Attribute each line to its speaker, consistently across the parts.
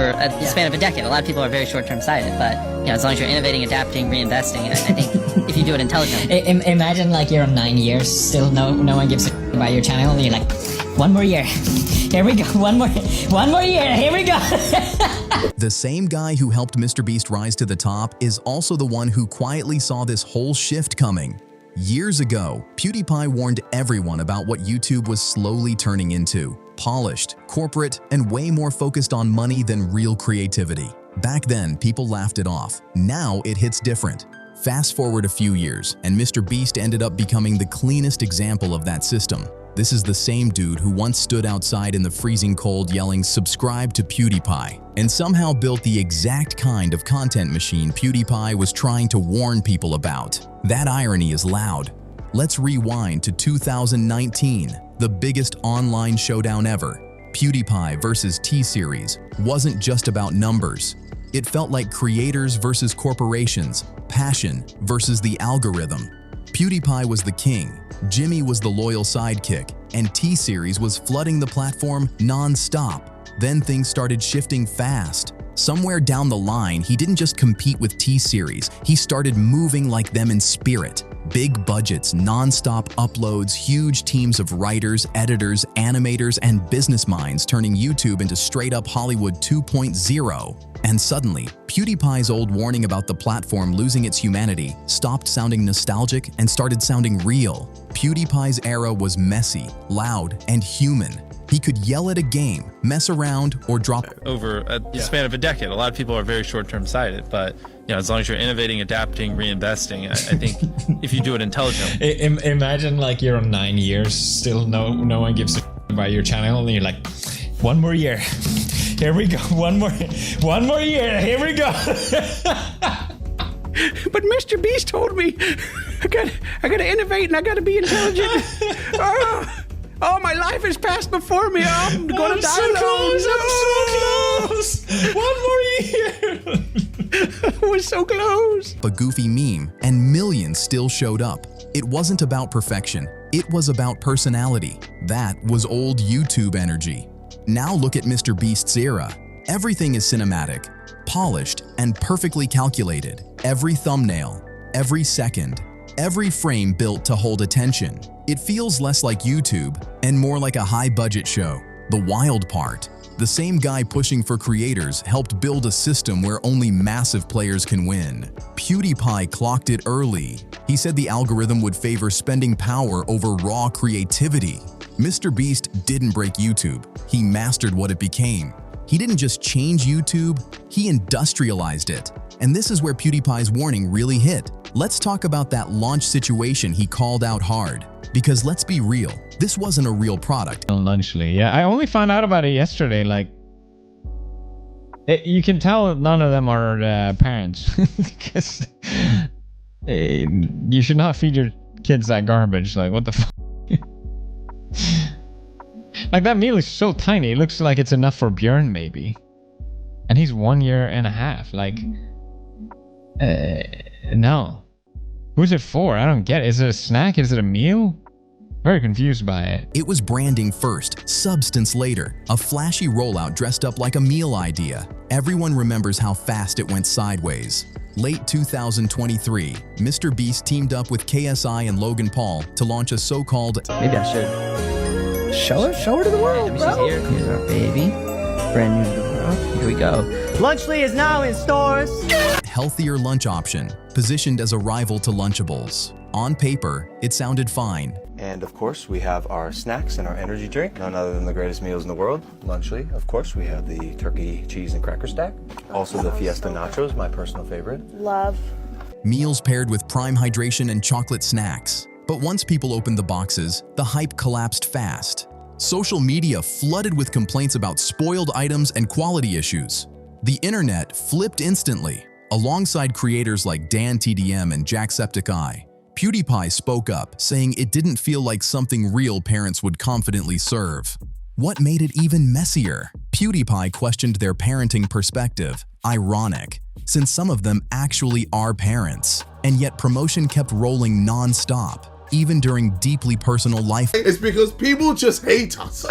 Speaker 1: over a span of a decade. A lot of people are very short-term sighted, but as long as you're innovating, adapting, reinvesting, I think if you do it intelligently.
Speaker 2: Imagine like you're 9 years, still no one gives a about your channel, and you're like, one more year. Here we go. One more year. Here we go.
Speaker 3: The same guy who helped MrBeast rise to the top is also the one who quietly saw this whole shift coming. Years ago, PewDiePie warned everyone about what YouTube was slowly turning into: polished, corporate, and way more focused on money than real creativity. Back then, people laughed it off. Now it hits different. Fast forward a few years, and MrBeast ended up becoming the cleanest example of that system. This is the same dude who once stood outside in the freezing cold yelling "subscribe to PewDiePie," and somehow built the exact kind of content machine PewDiePie was trying to warn people about. That irony is loud. Let's rewind to 2019, the biggest online showdown ever. PewDiePie versus T-Series wasn't just about numbers. It felt like creators versus corporations, passion versus the algorithm. PewDiePie was the king, Jimmy was the loyal sidekick, and T-Series was flooding the platform non-stop. Then things started shifting fast. Somewhere down the line, he didn't just compete with T-Series, he started moving like them in spirit. Big budgets, non-stop uploads, huge teams of writers, editors, animators, and business minds turning YouTube into straight-up Hollywood 2.0. And suddenly, PewDiePie's old warning about the platform losing its humanity stopped sounding nostalgic and started sounding real. PewDiePie's era was messy, loud, and human. He could yell at a game, mess around, or drop
Speaker 4: over a span of a decade. A lot of people are very short-term sighted, but as long as you're innovating, adapting, reinvesting, I think if you do it intelligently.
Speaker 5: Imagine like you're 9 years, still no one gives a about your channel, and you're like, one more year. Here we go. One more year. Here we go.
Speaker 6: But MrBeast told me I gotta innovate and I gotta be intelligent. Oh, my life has passed before me. I'm gonna die alone.
Speaker 5: I'm so close. One more year.
Speaker 6: We're so close.
Speaker 3: a goofy meme, and millions still showed up. It wasn't about perfection. It was about personality. That was old YouTube energy. Now look at MrBeast's era. Everything is cinematic, polished, and perfectly calculated. Every thumbnail, every second, every frame built to hold attention. It feels less like YouTube and more like a high-budget show. The wild part, the same guy pushing for creators helped build a system where only massive players can win. PewDiePie clocked it early. He said the algorithm would favor spending power over raw creativity. MrBeast didn't break YouTube. He mastered what it became. He didn't just change YouTube, he industrialized it. And this is where PewDiePie's warning really hit. Let's talk about that launch situation he called out hard. Because let's be real, this wasn't a real product.
Speaker 5: Lunchly, yeah. I only found out about it yesterday. Like, you can tell none of them are parents. Because you should not feed your kids that garbage. Like, what the fuck? Like, that meal is so tiny. It looks like it's enough for Björn, maybe. And he's 1.5 years. Like, no. Who's it for? I don't get it. Is it a snack? Is it a meal? Very confused by it.
Speaker 3: It was branding first, substance later. A flashy rollout dressed up like a meal idea. Everyone remembers how fast it went sideways. Late 2023, MrBeast teamed up with KSI and Logan Paul to launch a so-called
Speaker 1: Maybe I should show her to the world, bro. Here's our baby. Brand new to the world. Here we go. Lunchly is now in stores.
Speaker 3: healthier lunch option, positioned as a rival to Lunchables. On paper, it sounded fine.
Speaker 7: And of course, we have our snacks and our energy drink, none other than the greatest meals in the world. Lunchly, of course, we have the turkey, cheese, and cracker stack. Also the Fiesta Nachos, my personal favorite.
Speaker 8: Love.
Speaker 3: Meals paired with prime hydration and chocolate snacks. But once people opened the boxes, the hype collapsed fast. Social media flooded with complaints about spoiled items and quality issues. The internet flipped instantly. Alongside creators like DanTDM and Jacksepticeye, PewDiePie spoke up, saying it didn't feel like something real parents would confidently serve. What made it even messier? PewDiePie questioned their parenting perspective. Ironic, since some of them actually are parents. And yet promotion kept rolling non-stop, even during deeply personal life.
Speaker 9: It's because people just hate us.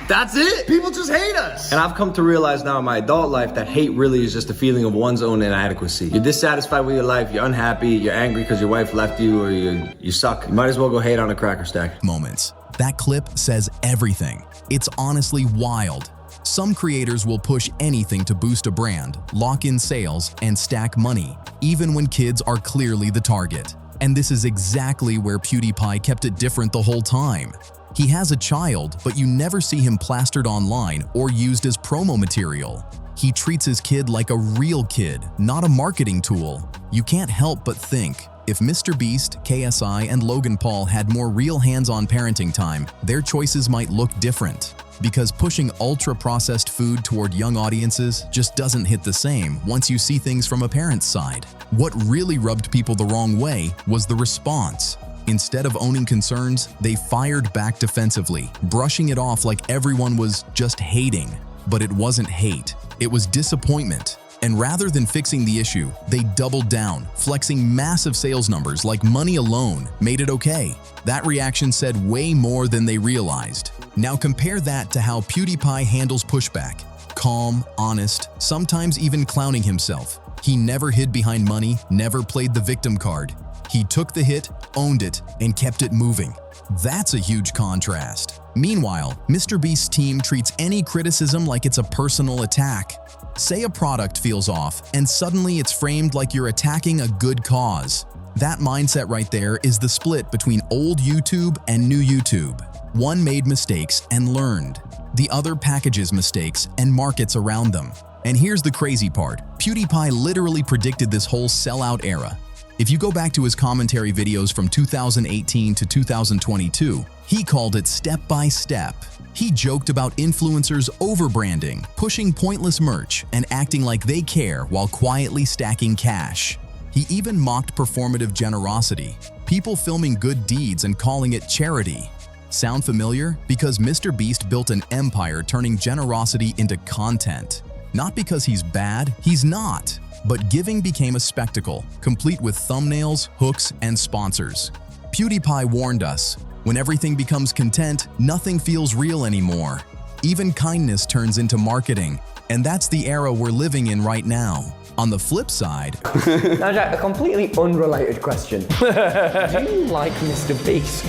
Speaker 8: That's it. People just hate us. And I've come to realize now in my adult life that hate really is just a feeling of one's own inadequacy. You're dissatisfied with your life, you're unhappy, you're angry because your wife left you, or you suck. You might as well go hate on a cracker stack.
Speaker 3: Moments. That clip says everything. It's honestly wild. Some creators will push anything to boost a brand, lock in sales, and stack money, even when kids are clearly the target. And this is exactly where PewDiePie kept it different the whole time. He has a child, but you never see him plastered online or used as promo material. He treats his kid like a real kid, not a marketing tool. You can't help but think, if MrBeast, KSI, and Logan Paul had more real hands-on parenting time, their choices might look different. Because pushing ultra-processed food toward young audiences just doesn't hit the same once you see things from a parent's side. What really rubbed people the wrong way was the response. Instead of owning concerns, they fired back defensively, brushing it off like everyone was just hating. But it wasn't hate, it was disappointment. And rather than fixing the issue, they doubled down, flexing massive sales numbers like money alone made it okay. That reaction said way more than they realized. Now compare that to how PewDiePie handles pushback. Calm, honest, sometimes even clowning himself. He never hid behind money, never played the victim card. He took the hit, owned it, and kept it moving. That's a huge contrast. Meanwhile, MrBeast's team treats any criticism like it's a personal attack. Say a product feels off, and suddenly it's framed like you're attacking a good cause. That mindset right there is the split between old YouTube and new YouTube. One made mistakes and learned. The other packages mistakes and markets around them. And here's the crazy part. PewDiePie literally predicted this whole sellout era. If you go back to his commentary videos from 2018 to 2022, he called it step by step. He joked about influencers overbranding, pushing pointless merch, and acting like they care while quietly stacking cash. He even mocked performative generosity, people filming good deeds and calling it charity. Sound familiar? Because MrBeast built an empire turning generosity into content. Not because he's bad, he's not. But giving became a spectacle, complete with thumbnails, hooks, and sponsors. PewDiePie warned us, when everything becomes content, nothing feels real anymore. Even kindness turns into marketing, and that's the era we're living in right now. On the flip side...
Speaker 9: Now Jack, a completely unrelated question. Do you like MrBeast?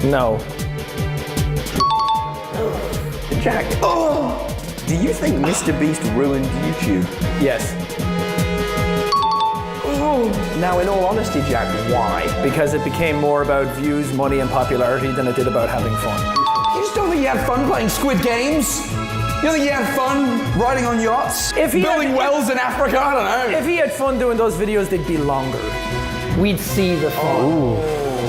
Speaker 9: No. Jack, do you think MrBeast ruined YouTube? Yes. Now, in all honesty, Jack, why? Because it became more about views, money, and popularity than it did about having fun. You just don't think you had fun playing Squid Games? You don't think you had fun riding on yachts? Building wells in Africa? I don't know. If he had fun doing those videos, they'd be longer. We'd see the fun.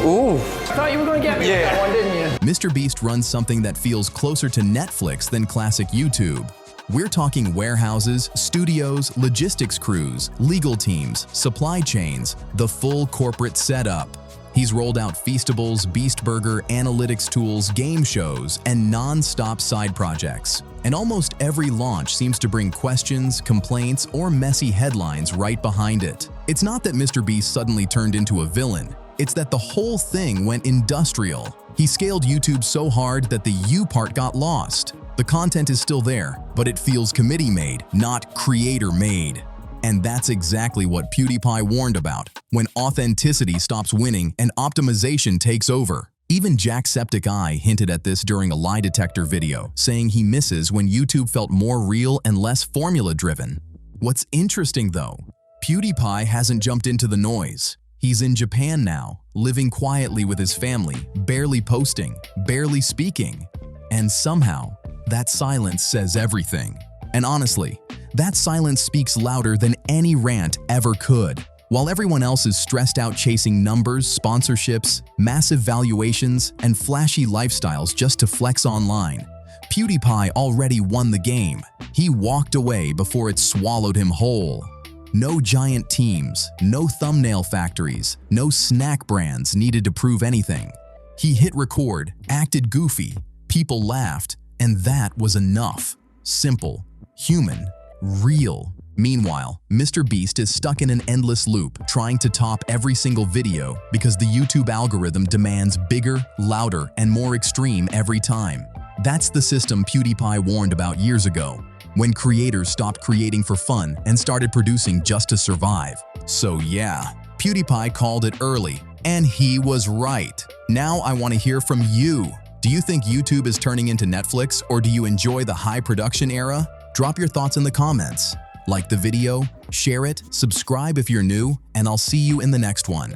Speaker 9: Ooh. I thought you were going to get me with that one, didn't you?
Speaker 3: MrBeast runs something that feels closer to Netflix than classic YouTube. We're talking warehouses, studios, logistics crews, legal teams, supply chains, the full corporate setup. He's rolled out Feastables, Beast Burger, analytics tools, game shows, and non-stop side projects. And almost every launch seems to bring questions, complaints, or messy headlines right behind it. It's not that MrBeast suddenly turned into a villain. It's that the whole thing went industrial. He scaled YouTube so hard that the U part got lost. The content is still there, but it feels committee-made, not creator-made. And that's exactly what PewDiePie warned about, when authenticity stops winning and optimization takes over. Even Jacksepticeye hinted at this during a lie detector video, saying he misses when YouTube felt more real and less formula-driven. What's interesting though, PewDiePie hasn't jumped into the noise. He's in Japan now, living quietly with his family, barely posting, barely speaking. And somehow, that silence says everything. And honestly, that silence speaks louder than any rant ever could. While everyone else is stressed out chasing numbers, sponsorships, massive valuations, and flashy lifestyles just to flex online, PewDiePie already won the game. He walked away before it swallowed him whole. No giant teams, no thumbnail factories, no snack brands needed to prove anything. He hit record, acted goofy, people laughed, and that was enough. Simple, human, real. Meanwhile, MrBeast is stuck in an endless loop, trying to top every single video because the YouTube algorithm demands bigger, louder, and more extreme every time. That's the system PewDiePie warned about years ago, when creators stopped creating for fun and started producing just to survive. So yeah, PewDiePie called it early, and he was right. Now I want to hear from you. Do you think YouTube is turning into Netflix, or do you enjoy the high production era? Drop your thoughts in the comments. Like the video, share it, subscribe if you're new, and I'll see you in the next one.